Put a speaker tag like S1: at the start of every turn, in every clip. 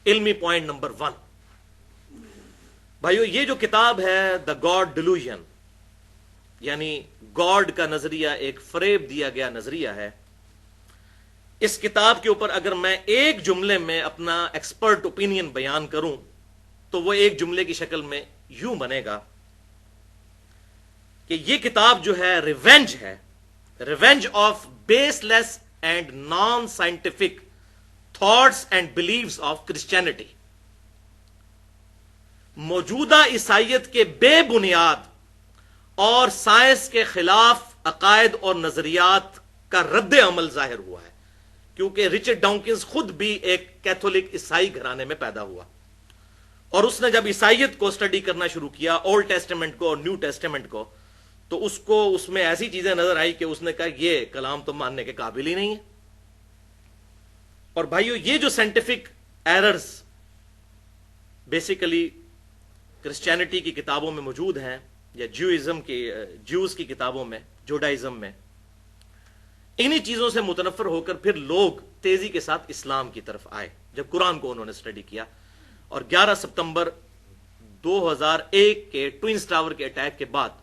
S1: علمی point number 1 بھائیو، یہ جو کتاب ہے دا گاڈ ڈیلوژن، یعنی گاڈ کا نظریہ ایک فریب دیا گیا نظریہ ہے. اس کتاب کے اوپر اگر میں ایک جملے میں اپنا ایکسپرٹ اوپینین بیان کروں تو وہ ایک جملے کی شکل میں یوں بنے گا کہ یہ کتاب جو ہے revenge of baseless and non scientific thoughts and beliefs of Christianity. موجودہ عیسائیت کے بے بنیاد اور سائنس کے خلاف عقائد اور نظریات کا رد عمل ظاہر ہوا ہے، کیونکہ رچرڈ ڈاؤکنز خود بھی ایک کیتھولک عیسائی گھرانے میں پیدا ہوا، اور اس نے جب عیسائیت کو اسٹڈی کرنا شروع کیا، اولڈ ٹیسٹمنٹ کو اور نیو ٹیسٹمنٹ کو، تو اس کو اس میں ایسی چیزیں نظر آئی کہ اس نے کہا یہ کلام تو ماننے کے قابل ہی نہیں ہے. اور بھائیو، یہ جو سائنٹیفک ایررز بیسیکلی کرسچینٹی کی کتابوں میں موجود ہیں، یا جیوز کی کتابوں میں، جوڈائزم میں، انہی چیزوں سے متنفر ہو کر پھر لوگ تیزی کے ساتھ اسلام کی طرف آئے جب قرآن کو انہوں نے اسٹڈی کیا. اور 11 ستمبر 2001 کے ٹوئنز ٹاور کے اٹیک کے بعد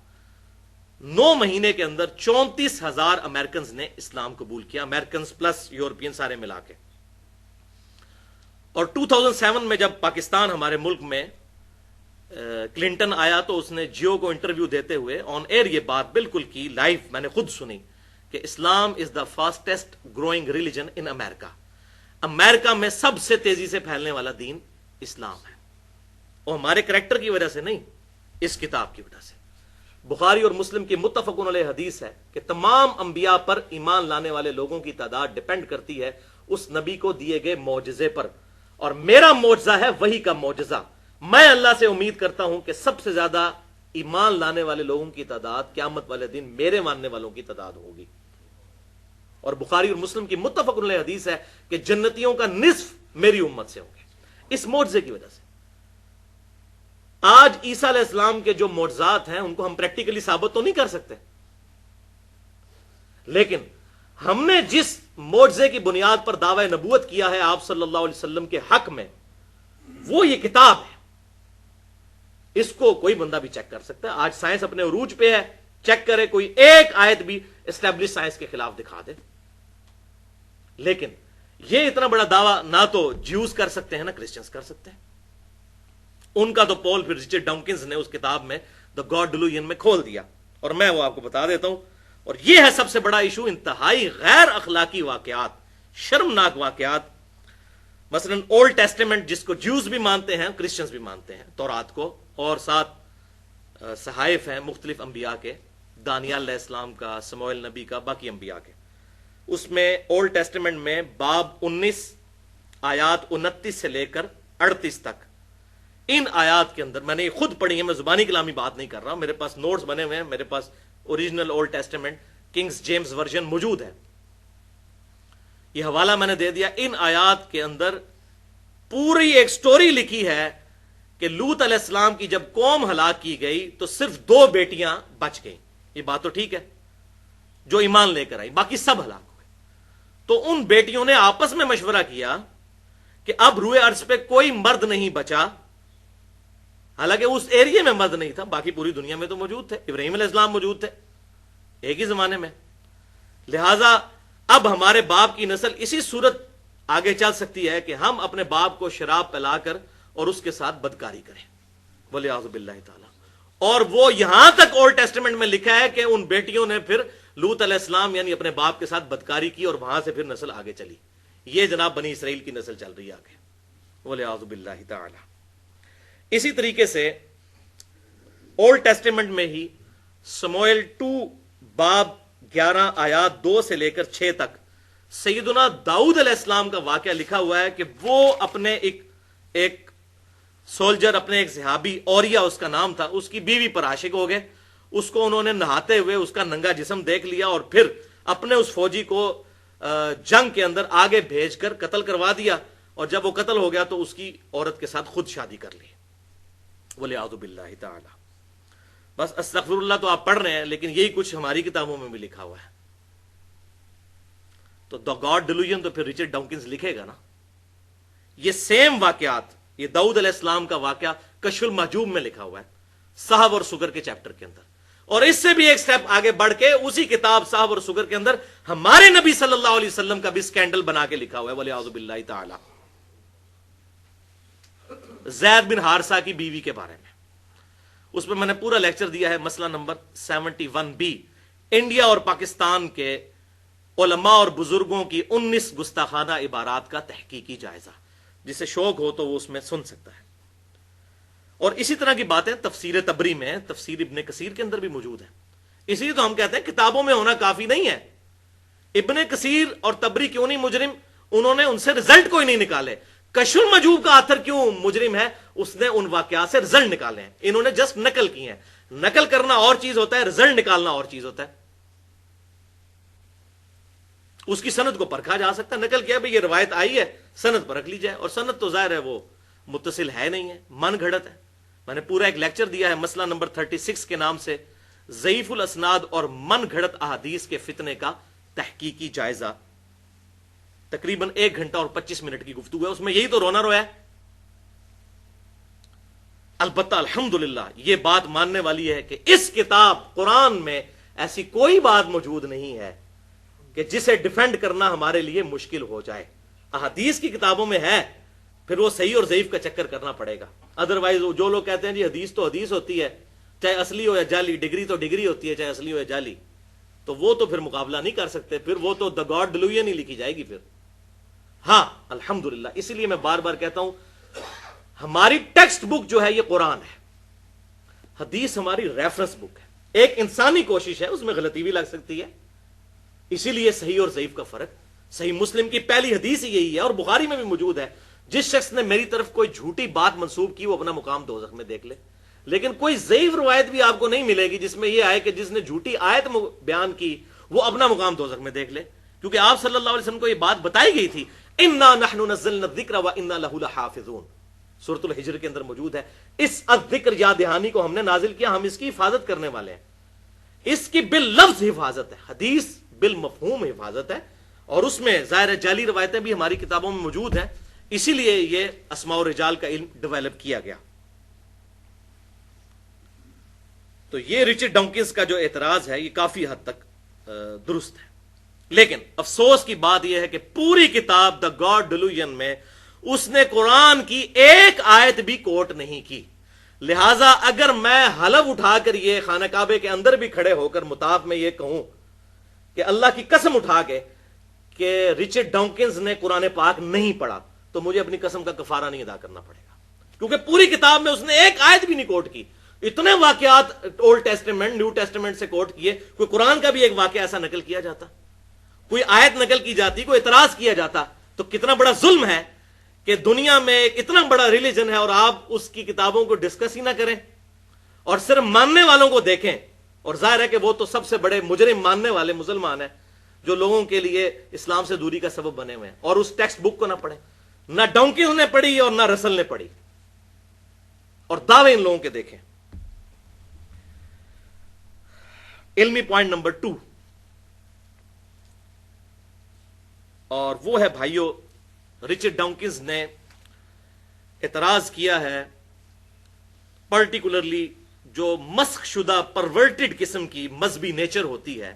S1: 9 مہینے کے اندر 34,000 امریکنز نے اسلام قبول کیا، امریکنز پلس یورپین سارے ملا کے. اور 2007 میں جب پاکستان ہمارے ملک میں کلنٹن آیا تو اس نے جیو کو انٹرویو دیتے ہوئے آن ایئر یہ بات بالکل کی، لائیو میں نے خود سنی، کہ اسلام از دا فاسٹسٹ گروئنگ ریلیجن ان امریکہ. امریکہ میں سب سے تیزی سے پھیلنے والا دین اسلام ہے، اور ہمارے کریکٹر کی وجہ سے نہیں، اس کتاب کی وجہ سے. بخاری اور مسلم کی متفق علیہ حدیث ہے کہ تمام انبیاء پر ایمان لانے والے لوگوں کی تعداد ڈیپینڈ کرتی ہے اس نبی کو دیے گئے معجزے پر، اور میرا معجزہ ہے وہی کا معجزہ. میں اللہ سے امید کرتا ہوں کہ سب سے زیادہ ایمان لانے والے لوگوں کی تعداد قیامت والے دن میرے ماننے والوں کی تعداد ہوگی. اور بخاری اور مسلم کی متفق علیہ حدیث ہے کہ جنتیوں کا نصف میری امت سے ہوں گے، اس معجزے کی وجہ سے. آج عیسیٰ علیہ السلام کے جو معجزات ہیں ان کو ہم پریکٹیکلی ثابت تو نہیں کر سکتے، لیکن ہم نے جس معجزے کی بنیاد پر دعوی نبوت کیا ہے آپ صلی اللہ علیہ وسلم کے حق میں، وہ یہ کتاب ہے. اس کو کوئی بندہ بھی چیک کر سکتا ہے. آج سائنس اپنے عروج پہ ہے، چیک کرے، کوئی ایک آیت بھی اسٹیبلش سائنس کے خلاف دکھا دے. لیکن یہ اتنا بڑا دعویٰ نہ تو جیوز کر سکتے ہیں نہ کرسچنز کر سکتے ہیں. ان کا تو پول پھر رچرڈ ڈاؤکنز نے اس کتاب میں دا گاڈ ڈیلوژن میں کھول دیا، اور میں وہ آپ کو بتا دیتا ہوں. اور یہ ہے سب سے بڑا ایشو، انتہائی غیر اخلاقی واقعات، شرمناک واقعات. مثلا اولڈ ٹیسٹمنٹ جس کو جیوز بھی مانتے ہیں، کرسچنز بھی مانتے ہیں، تورات کو، اور 7 صحائف ہیں مختلف انبیاء کے، دانیال علیہ السلام کا، سموئیل نبی کا، باقی انبیاء کے. اس میں اولڈ ٹیسٹمنٹ میں باب 19 آیات 29 سے لے کر 38 تک، ان آیات کے اندر میں نے یہ خود پڑھی ہے، میں زبانی کلامی بات نہیں کر رہا، میرے پاس نوٹس بنے ہوئے ہیں، میرے پاس original Old Testament Kings James Version موجود ہے، یہ حوالہ میں نے دے دیا. ان آیات کے اندر پوری ایک سٹوری لکھی ہے کہ لوط علیہ السلام کی جب قوم ہلاک کی گئی تو صرف 2 بیٹیاں بچ گئیں. یہ بات تو ٹھیک ہے، جو ایمان لے کر آئی، باقی سب ہلاک ہوئے. تو ان بیٹیوں نے آپس میں مشورہ کیا کہ اب روئے ارض پہ کوئی مرد نہیں بچا، حالانکہ اس ایریے میں مرد نہیں تھا، باقی پوری دنیا میں تو موجود تھے، ابراہیم علیہ السلام موجود تھے ایک ہی زمانے میں. لہذا اب ہمارے باپ کی نسل اسی صورت آگے چل سکتی ہے کہ ہم اپنے باپ کو شراب پلا کر اور اس کے ساتھ بدکاری کریں، ولیعوذ باللہ تعالی. اور وہ یہاں تک اولڈ ٹیسٹمنٹ میں لکھا ہے کہ ان بیٹیوں نے پھر لوط علیہ السلام یعنی اپنے باپ کے ساتھ بدکاری کی، اور وہاں سے پھر نسل آگے چلی. یہ جناب بنی اسرائیل کی نسل چل رہی ہے آگے، ولیعوذ باللہ تعالی. اسی طریقے سے اولڈ ٹیسٹمنٹ میں ہی سموئیل 2 باب 11 آیات 2 سے لے کر 6 تک سیدنا داؤد علیہ السلام کا واقعہ لکھا ہوا ہے کہ وہ اپنے ایک سولجر، اپنے ایک صحابی، اوریا اس کا نام تھا، اس کی بیوی پر عاشق ہو گئے. اس کو انہوں نے نہاتے ہوئے اس کا ننگا جسم دیکھ لیا، اور پھر اپنے اس فوجی کو جنگ کے اندر آگے بھیج کر قتل کروا دیا. اور جب وہ قتل ہو گیا تو اس کی عورت کے ساتھ خود شادی کر لی، ولیعوذ باللہ تعالی. بس استغفر اللہ تو آپ پڑھ رہے ہیں، لیکن یہی کچھ ہماری کتابوں میں بھی لکھا ہوا ہے. تو دا گاڈ ڈیلوژن تو پھر رچرڈ ڈاؤکنز لکھے گا نا. یہ سیم واقعات، یہ داؤد علیہ السلام کا واقعہ کشف المحجوب میں لکھا ہوا ہے، صحب اور سگر کے چیپٹر کے اندر. اور اس سے بھی ایک سٹیپ آگے بڑھ کے اسی کتاب صحب اور سگر کے اندر ہمارے نبی صلی اللہ علیہ وسلم کا بھی سکینڈل بنا کے لکھا ہوا ہے، وَلِعَوْذُ بِاللَّهِ تَعَالَى. زید بن حارثہ کی بیوی کے بارے میں، اس پہ میں نے پورا لیکچر دیا ہے، مسئلہ نمبر 71B، انڈیا اور پاکستان کے علماء اور بزرگوں کی 19 گستاخانہ عبارات کا تحقیقی جائزہ. جسے شوق ہو تو وہ اس میں سن سکتا ہے. اور اسی طرح کی باتیں تفسیر تبری میں، تفسیر ابن کثیر کے اندر بھی موجود ہیں. اسی لیے تو ہم کہتے ہیں کتابوں میں ہونا کافی نہیں ہے. ابن کثیر اور تبری کیوں نہیں مجرم؟ انہوں نے ان سے رزلٹ کوئی نہیں نکالے. کشف المحجوب کا آتھر کیوں مجرم ہے؟ اس نے ان واقعات سے رزلٹ نکالے ہیں، انہوں نے جسٹ نقل کی ہیں. نقل کرنا اور چیز ہوتا ہے، رزلٹ نکالنا اور چیز ہوتا ہے. اس کی سند کو پرکھا جا سکتا ہے، نقل کیا بھئی یہ روایت آئی ہے، سند پر رکھ لی جائے. اور سند تو ظاہر ہے وہ متصل ہے نہیں ہے، من گھڑت ہے. میں نے پورا ایک لیکچر دیا ہے مسئلہ نمبر 36 کے نام سے، ضعیف الاسناد اور من گھڑت احادیث کے فتنے کا تحقیقی جائزہ. تقریباً 1 گھنٹہ اور 25 منٹ کی گفتگو ہے، اس میں یہی تو رونا رویا ہے. البتہ الحمدللہ یہ بات ماننے والی ہے کہ اس کتاب قرآن میں ایسی کوئی بات موجود نہیں ہے کہ جسے ڈیفینڈ کرنا ہمارے لیے مشکل ہو جائے. احادیث کی کتابوں میں ہے، پھر وہ صحیح اور ضعیف کا چکر کرنا پڑے گا. ادروائز جو لوگ کہتے ہیں جی حدیث تو حدیث ہوتی ہے، چاہے اصلی ہو یا جعلی، ڈگری تو ڈگری ہوتی ہے چاہے اصلی ہو یا جعلی، تو وہ تو پھر مقابلہ نہیں کر سکتے، پھر وہ تو دا گاڈ ڈیلوژن ہی لکھی جائے گی. پھر ہاں الحمدللہ، اسی لیے میں بار بار کہتا ہوں ہماری ٹیکسٹ بک جو ہے یہ قرآن ہے، حدیث ہماری ریفرنس بک ہے. ایک انسانی کوشش ہے، اس میں غلطی بھی لگ سکتی ہے، اسی لیے صحیح اور ضعیف کا فرق. صحیح مسلم کی پہلی حدیث ہی یہی ہے، اور بخاری میں بھی موجود ہے، جس شخص نے میری طرف کوئی جھوٹی بات منسوب کی وہ اپنا مقام دوزخ میں دیکھ لے. لیکن کوئی ضعیف روایت بھی آپ کو نہیں ملے گی جس میں یہ آئے کہ جس نے جھوٹی آیت بیان کی وہ اپنا مقام دوزخ میں دیکھ لے. کیونکہ آپ صلی اللہ علیہ وسلم کو یہ بات بتائی گئی تھی، انا نحن نزلنا الذکر وانا لہ لحافظون، سورۃ الحجر کے اندر موجود ہے. اس الذکر یاد دہانی کو ہم نے نازل کیا، ہم اس کی حفاظت کرنے والے ہیں. اس کی باللفظ حفاظت ہے، حدیث بالمفہوم حفاظت ہے. اور اس میں ظاہر جعلی روایتیں بھی ہماری کتابوں میں موجود ہیں، اسی لیے یہ اسماء و رجال کا علم ڈیولپ کیا گیا. تو یہ رچرڈ ڈاکنز کا جو اعتراض ہے یہ کافی حد تک درست ہے. لیکن افسوس کی بات یہ ہے کہ پوری کتاب دا گاڈ ڈیلوژن میں اس نے قرآن کی ایک آیت بھی کوٹ نہیں کی. لہذا اگر میں حلف اٹھا کر یہ خانہ کعبے کے اندر بھی کھڑے ہو کر مطاف میں یہ کہوں کہ اللہ کی قسم اٹھا کے کہ رچرڈ ڈاکنز نے قرآن پاک نہیں پڑھا، تو مجھے اپنی قسم کا کفارہ نہیں ادا کرنا پڑے گا، کیونکہ پوری کتاب میں اس نے ایک آیت بھی نہیں کوٹ کی. اتنے واقعات اولڈ ٹیسٹمنٹ نیو ٹیسٹمنٹ سے کوٹ کیے، کوئی قرآن کا بھی ایک واقعہ ایسا نقل کیا جاتا، کوئی آیت نقل کی جاتی، کوئی اعتراض کیا جاتا، تو کتنا بڑا ظلم ہے کہ دنیا میں ایک اتنا بڑا ریلیجن ہے اور آپ اس کی کتابوں کو ڈسکس ہی نہ کریں اور صرف ماننے والوں کو دیکھیں. اور ظاہر ہے کہ وہ تو سب سے بڑے مجرم ماننے والے مسلمان ہیں جو لوگوں کے لیے اسلام سے دوری کا سبب بنے ہوئے ہیں، اور اس ٹیکسٹ بک کو نہ پڑھیں. نہ ڈونکینز نے پڑھی اور نہ رسل نے پڑھی، اور دعوے ان لوگوں کے دیکھیں. علمی پوائنٹ نمبر 2، اور وہ ہے بھائیو، رچرڈ ڈاکنز نے اعتراض کیا ہے پرٹیکولرلی جو مسخ شدہ پرورٹڈ قسم کی مذہبی نیچر ہوتی ہے.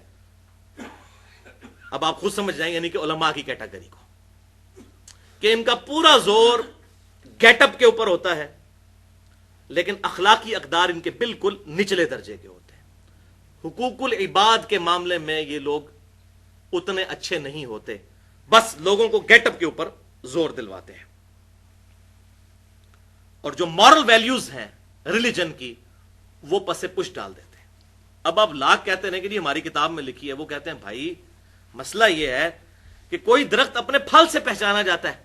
S1: اب آپ خود سمجھ جائیں، یعنی کہ علماء کی کیٹیگری کو، کہ ان کا پورا زور گیٹ اپ کے اوپر ہوتا ہے لیکن اخلاقی اقدار ان کے بالکل نچلے درجے کے ہوتے ہیں. حقوق العباد کے معاملے میں یہ لوگ اتنے اچھے نہیں ہوتے، بس لوگوں کو گیٹ اپ کے اوپر زور دلواتے ہیں، اور جو مورل ویلیوز ہیں ریلیجن کی وہ پس پش ڈال دیتے ہیں. اب آپ لاکھ کہتے ہیں کہ جی ہماری کتاب میں لکھی ہے، وہ کہتے ہیں بھائی مسئلہ یہ ہے کہ کوئی درخت اپنے پھل سے پہچانا جاتا ہے،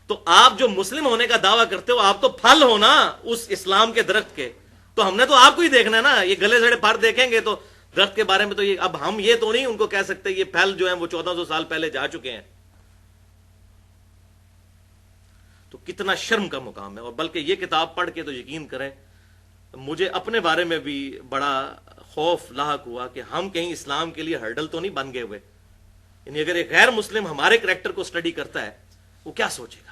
S1: تو آپ جو مسلم ہونے کا دعویٰ کرتے ہو آپ تو پھل ہو نا اس اسلام کے درخت کے، تو ہم نے تو آپ کو ہی دیکھنا ہے نا. یہ گلے سڑے پھل دیکھیں گے تو درخت کے بارے میں تو یہ، اب ہم یہ تو نہیں ان کو کہہ سکتے یہ پھل جو ہیں وہ 1400 سال پہلے جا چکے ہیں. تو کتنا شرم کا مقام ہے. اور بلکہ یہ کتاب پڑھ کے تو یقین کریں مجھے اپنے بارے میں بھی بڑا خوف لاحق ہوا کہ ہم کہیں اسلام کے لیے ہرڈل تو نہیں بن گئے ہوئے. یعنی اگر ایک غیر مسلم ہمارے کریکٹر کو سٹڈی کرتا ہے وہ کیا سوچے گا.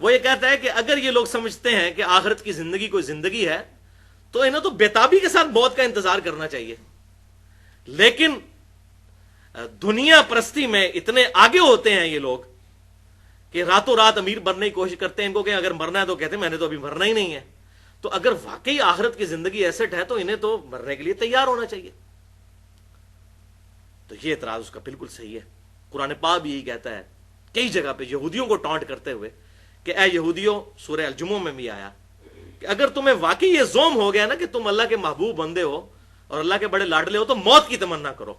S1: وہ یہ کہتا ہے کہ اگر یہ لوگ سمجھتے ہیں کہ آخرت کی زندگی کوئی زندگی ہے تو انہیں تو بےتابی کے ساتھ موت کا انتظار کرنا چاہیے، لیکن دنیا پرستی میں اتنے آگے ہوتے ہیں یہ لوگ کہ راتوں رات امیر بننے کی کوشش کرتے ہیں. ان کو کہ اگر مرنا ہے تو کہتے ہیں میں نے تو ابھی مرنا ہی نہیں ہے. تو اگر واقعی آخرت کی زندگی ایسٹ ہے تو انہیں تو مرنے کے لیے تیار ہونا چاہیے. تو یہ اعتراض اس کا بالکل صحیح ہے. قرآن پاک بھی یہی کہتا ہے کئی جگہ پہ یہودیوں کو ٹانٹ کرتے ہوئے کہ اے یہودیوں، سورہ الجمعہ میں بھی آیا کہ اگر تمہیں واقعی یہ زوم ہو گیا نا کہ تم اللہ کے محبوب بندے ہو اور اللہ کے بڑے لاڈلے ہو تو موت کی تمنا کرو.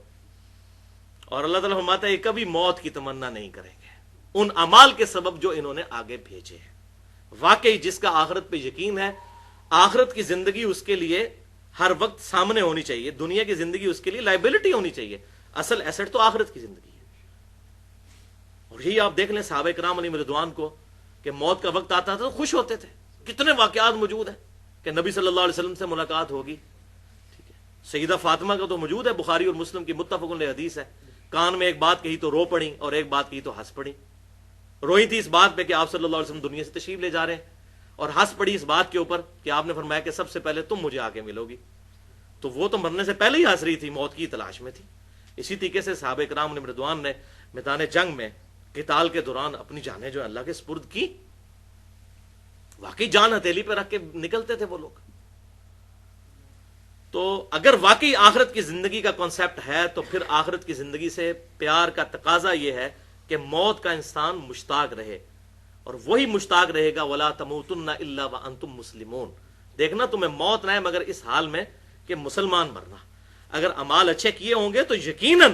S1: اور اللہ تعالیٰ فرماتا ہے یہ کبھی موت کی تمنا نہیں کریں گے ان اعمال کے سبب جو انہوں نے آگے بھیجے ہیں. واقعی جس کا آخرت پہ یقین ہے، آخرت کی زندگی اس کے لیے ہر وقت سامنے ہونی چاہیے. دنیا کی زندگی اس کے لیے لائبلٹی ہونی چاہیے. اصل ایسٹ تو آخرت کی زندگی ہے. اور یہی آپ دیکھ لیں صحابہ کرام علیہم رضوان کو کہ موت کا وقت آتا تھا تو خوش ہوتے تھے. کتنے واقعات موجود ہیں کہ نبی صلی اللہ علیہ وسلم سے ملاقات ہوگی. ٹھیک ہے، سیدہ فاطمہ کا تو موجود ہے، بخاری اور مسلم کی متفق علیہ حدیث ہے. کان میں ایک بات کہی تو رو پڑی اور ایک بات کہی تو ہنس پڑی. روئی تھی اس بات پہ کہ آپ صلی اللہ علیہ وسلم دنیا سے تشریف لے جا رہے ہیں، اور ہنس پڑی اس بات کے اوپر کہ آپ نے فرمایا کہ سب سے پہلے تم مجھے آ کے ملو گی. تو وہ تو مرنے سے پہلے ہی ہنس رہی تھی، موت کی تلاش میں تھی. اسی طریقے سے صحابہ کرام علیہم رضوان نے میدان جنگ میں قتال کے دوران اپنی جانیں جو اللہ کے سپرد کی. واقعی جان ہتھیلی پہ رکھ کے نکلتے تھے وہ لوگ. تو اگر واقعی آخرت کی زندگی کا کانسیپٹ ہے تو پھر آخرت کی زندگی سے پیار کا تقاضا یہ ہے کہ موت کا انسان مشتاق رہے، اور وہی مشتاق رہے گا وَلَا تَمُوتُنَّ إِلَّا وَأَنْتُمْ مُسْلِمُونَ. دیکھنا تمہیں موت نہ ہے مگر اس حال میں کہ مسلمان مرنا. اگر اعمال اچھے کیے ہوں گے تو یقیناً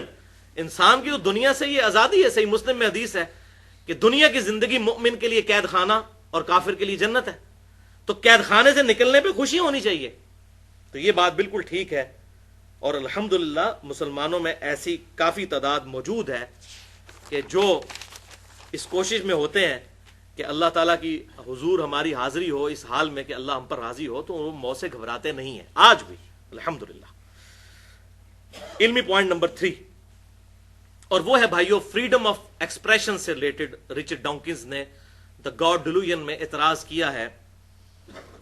S1: انسان کی تو دنیا سے یہ آزادی ہے. صحیح مسلم میں حدیث ہے کہ دنیا کی زندگی مؤمن کے لیے قید خانہ اور کافر کے لیے جنت ہے. تو قید خانے سے نکلنے پہ خوشی ہونی چاہیے. تو یہ بات بالکل ٹھیک ہے، اور الحمدللہ مسلمانوں میں ایسی کافی تعداد موجود ہے کہ جو اس کوشش میں ہوتے ہیں کہ اللہ تعالیٰ کی حضور ہماری حاضری ہو اس حال میں کہ اللہ ہم پر راضی ہو، تو وہ موت سے گھبراتے نہیں ہیں آج بھی الحمدللہ. علمی پوائنٹ نمبر 3، اور وہ ہے بھائیو فریڈم آف ایکسپریشن سے ریلیٹڈ. رچرڈ ڈاؤکنز نے دا گاڈ ڈیلوژن میں اعتراض کیا ہے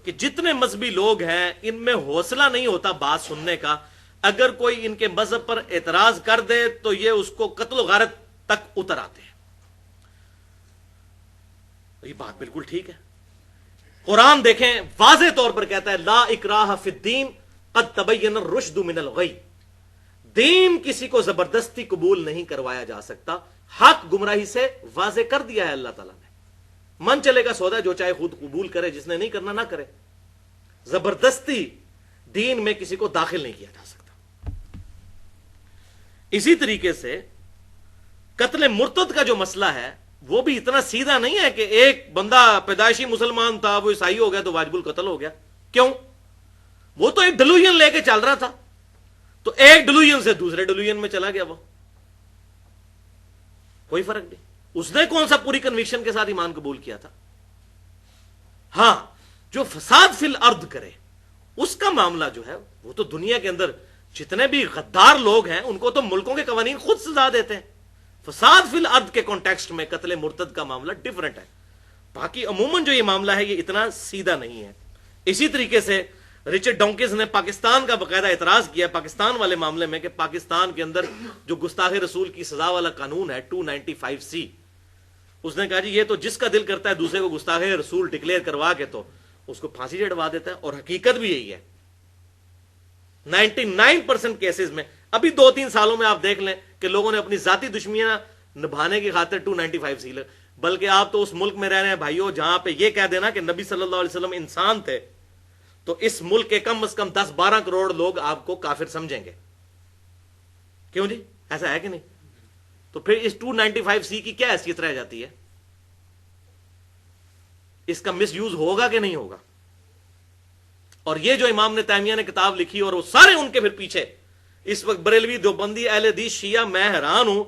S1: کہ جتنے مذہبی لوگ ہیں ان میں حوصلہ نہیں ہوتا بات سننے کا. اگر کوئی ان کے مذہب پر اعتراض کر دے تو یہ اس کو قتل و غارت تک اتر آتے ہیں. یہ بات بالکل ٹھیک ہے. قرآن دیکھیں واضح طور پر کہتا ہے لا اکراہ فی الدین قد تبین الرشد من الغی. دین کسی کو زبردستی قبول نہیں کروایا جا سکتا، حق گمراہی سے واضح کر دیا ہے اللہ تعالیٰ نے. من چلے گا سودا، جو چاہے خود قبول کرے، جس نے نہیں کرنا نہ کرے. زبردستی دین میں کسی کو داخل نہیں کیا جا سکتا. اسی طریقے سے قتل مرتد کا جو مسئلہ ہے وہ بھی اتنا سیدھا نہیں ہے کہ ایک بندہ پیدائشی مسلمان تھا وہ عیسائی ہو گیا تو واجب القتل ہو گیا. کیوں؟ وہ تو ایک ڈیلوژن لے کے چل رہا تھا، تو ایک ڈیلوژن سے دوسرے ڈیلوژن میں چلا گیا. وہ کوئی فرق نہیں. اس نے کون سا پوری کنوکشن کے ساتھ ایمان قبول کیا تھا؟ ہاں، جو فساد فی الارض کرے اس کا معاملہ جو ہے وہ تو دنیا کے اندر جتنے بھی غدار لوگ ہیں ان کو تو ملکوں کے قوانین خود سزا دیتے ہیں. فساد فی الارض کے کانٹیکسٹ میں قتل مرتد کا معاملہ ڈیفرنٹ ہے. باقی عموماً جو یہ معاملہ ہے یہ اتنا سیدھا نہیں ہے. اسی طریقے سے رچرڈ ڈاؤکنز نے پاکستان کا باقاعدہ اعتراض کیا پاکستان والے معاملے میں کہ پاکستان کے اندر جو گستاخ رسول کی سزا والا قانون ہے 295C، اس نے کہا جی یہ تو جس کا دل کرتا ہے دوسرے کو گستاخ رسول ڈکلیئر کروا کے تو اس کو پھانسی چڑھوا دیتا ہے. اور حقیقت بھی یہی ہے 99% کیسز میں. ابھی 2-3 سالوں میں آپ دیکھ لیں کہ لوگوں نے اپنی ذاتی دشمنیاں نبھانے کی خاطر 295C بلکہ آپ تو اس ملک میں رہ رہے ہیں بھائیوں جہاں پہ یہ کہہ دینا کہ نبی صلی اللہ علیہ وسلم انسان تھے تو اس ملک کے کم از کم 10-12 کروڑ لوگ آپ کو کافر سمجھیں گے. کیوں جی؟ ایسا ہے کہ نہیں؟ تو پھر اس 295C کی کیا حیثیت رہ جاتی ہے؟ اس کا مس یوز ہوگا کہ نہیں ہوگا؟ اور یہ جو امام نے تیمیہ نے کتاب لکھی اور وہ سارے ان کے پھر پیچھے اس وقت بریلوی دیوبندی اہل حدیث شیعہ، میں حیران ہوں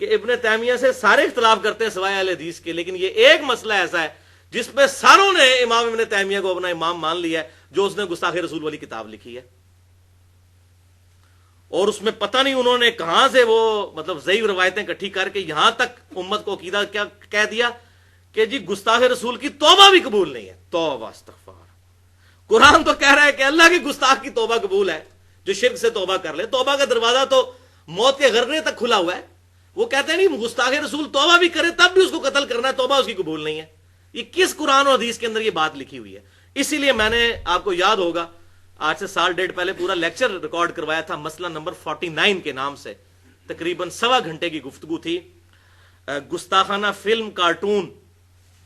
S1: کہ ابن تیمیہ سے سارے اختلاف کرتے ہیں سوائے اہل حدیث کے، لیکن یہ ایک مسئلہ ایسا ہے جس پہ ساروں نے امام ابن تیمیہ کو اپنا امام مان لیا ہے، جو اس نے گستاخ رسول والی کتاب لکھی ہے. اور اس میں پتہ نہیں انہوں نے کہاں سے وہ ضعیف روایتیں اکٹھی کر کے یہاں تک امت کو عقیدہ کیا کہہ دیا کہ جی گستاخ رسول کی توبہ بھی قبول نہیں ہے. توبہ استغفار. قرآن تو کہہ رہا ہے کہ اللہ کی گستاخ کی توبہ قبول ہے, جو شرک سے توبہ کر لے. توبہ کا دروازہ تو موت کے غرغرے تک کھلا ہوا ہے. وہ کہتے ہیں نہیں, گستاخ رسول توبہ بھی کرے تب بھی اس کو قتل کرنا ہے, توبہ اس کی قبول نہیں ہے. یہ کس قرآن اور حدیث کے اندر یہ بات لکھی ہوئی ہے؟ اسی لیے میں نے, آپ کو یاد ہوگا, آج سے سال ڈیڑھ پہلے پورا لیکچر ریکارڈ کروایا تھا مسئلہ نمبر 49 کے نام سے. تقریباً 1.25 گھنٹے کی گفتگو تھی گستاخانہ فلم کارٹون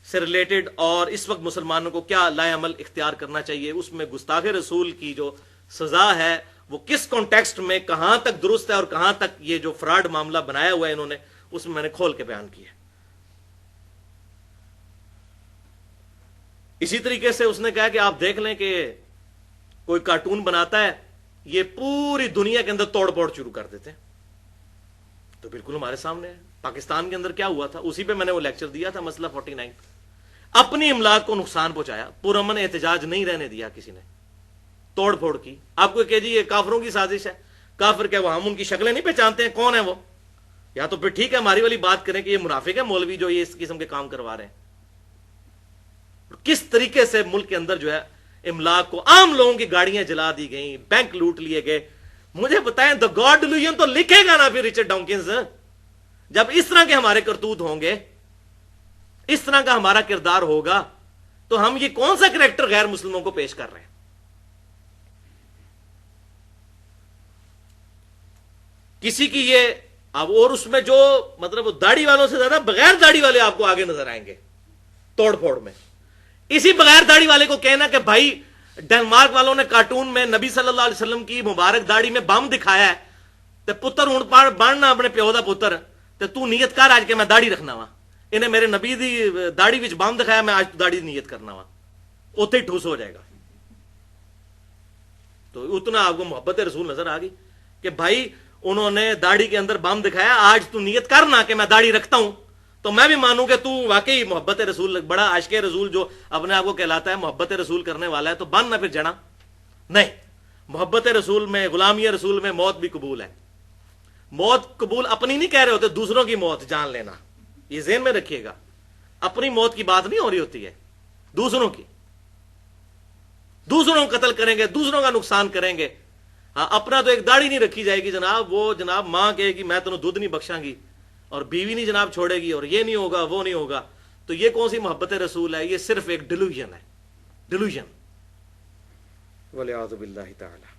S1: سے ریلیٹڈ, اور اس وقت مسلمانوں کو کیا لائے عمل اختیار کرنا چاہیے. اس میں گستاخ رسول کی جو سزا ہے وہ کس کانٹیکسٹ میں کہاں تک درست ہے اور کہاں تک یہ جو فراڈ معاملہ بنایا ہوا ہے انہوں نے, اس میں نے کھول کے بیان کیا. اسی طریقے سے اس نے کہا کہ آپ دیکھ لیں کہ کوئی کارٹون بناتا ہے, یہ پوری دنیا کے اندر توڑ پھوڑ شروع کر دیتے ہیں. تو بالکل ہمارے سامنے ہے. پاکستان کے اندر کیا ہوا تھا, اسی پہ میں نے وہ لیکچر دیا تھا, مسئلہ 49. اپنی املاک کو نقصان پہنچایا, پرامن احتجاج نہیں رہنے دیا کسی نے, توڑ پھوڑ کی. آپ کو کہ جی یہ کافروں کی سازش ہے. کافر کیا وہ ہم ان کی شکلیں نہیں پہچانتے ہیں, کون ہے وہ؟ یا تو پھر ٹھیک ہے ہماری والی بات کریں کہ یہ منافق ہے مولوی جو یہ اس قسم کے کام کروا رہے ہیں. کس طریقے سے ملک کے اندر جو ہے املاک کو, عام لوگوں کی گاڑیاں جلا دی گئیں, بینک لوٹ لیے گئے. مجھے بتائیں دا گاڈ ڈیلوژن تو لکھے گا نا پھر رچرڈ ڈاکنز. جب اس طرح کے ہمارے کرتوت ہوں گے, اس طرح کا ہمارا کردار ہوگا, تو ہم یہ کون سا کریکٹر غیر مسلموں کو پیش کر رہے ہیں؟ کسی کی یہ اب, اور اس میں جو مطلب داڑھی والوں سے زیادہ بغیر داڑھی والے آپ کو آگے نظر آئیں گے توڑ پھوڑ میں. اسی بغیر داڑھی والے کو کہنا کہ بھائی ڈنمارک والوں نے کارٹون میں نبی صلی اللہ علیہ وسلم کی مبارک داڑھی میں بم دکھایا ہے, تے پتر ہوں بننا اپنے پیو دا پتر, تے تو نیت کر آج کے میں داڑھی رکھنا وا, انہیں میرے نبی دی داڑھی وچ بم دکھایا, میں آج داڑھی نیت کرنا وا, اوتے ہی ٹھوس ہو جائے گا. تو اتنا آپ کو محبت رسول نظر آ گئی کہ بھائی انہوں نے داڑھی کے اندر بم دکھایا, آج تو نیت کرنا کہ میں داڑھی رکھتا ہوں, تو میں بھی مانوں کہ تو واقعی محبت رسول, بڑا عاشق رسول جو اپنے آپ کو کہلاتا ہے محبت رسول کرنے والا ہے, تو بن نہ پھر جنا. نہیں, محبت رسول میں, غلامی رسول میں موت بھی قبول ہے. موت قبول اپنی نہیں کہہ رہے ہوتے, دوسروں کی موت جان لینا, یہ ذہن میں رکھیے گا. اپنی موت کی بات نہیں ہو رہی ہوتی ہے, دوسروں کی. دوسروں کو قتل کریں گے, دوسروں کا نقصان کریں گے. ہاں, اپنا تو ایک داڑھی نہیں رکھی جائے گی جناب, وہ جناب ماں کہے گی میں تینوں دودھ نہیں بخشاں گی, اور بیوی نہیں جناب چھوڑے گی, اور یہ نہیں ہوگا وہ نہیں ہوگا. تو یہ کون سی محبت رسول ہے؟ یہ صرف ایک ڈیلوژن ہے, ڈیلوژن. والعیاذ باللہ تعالی.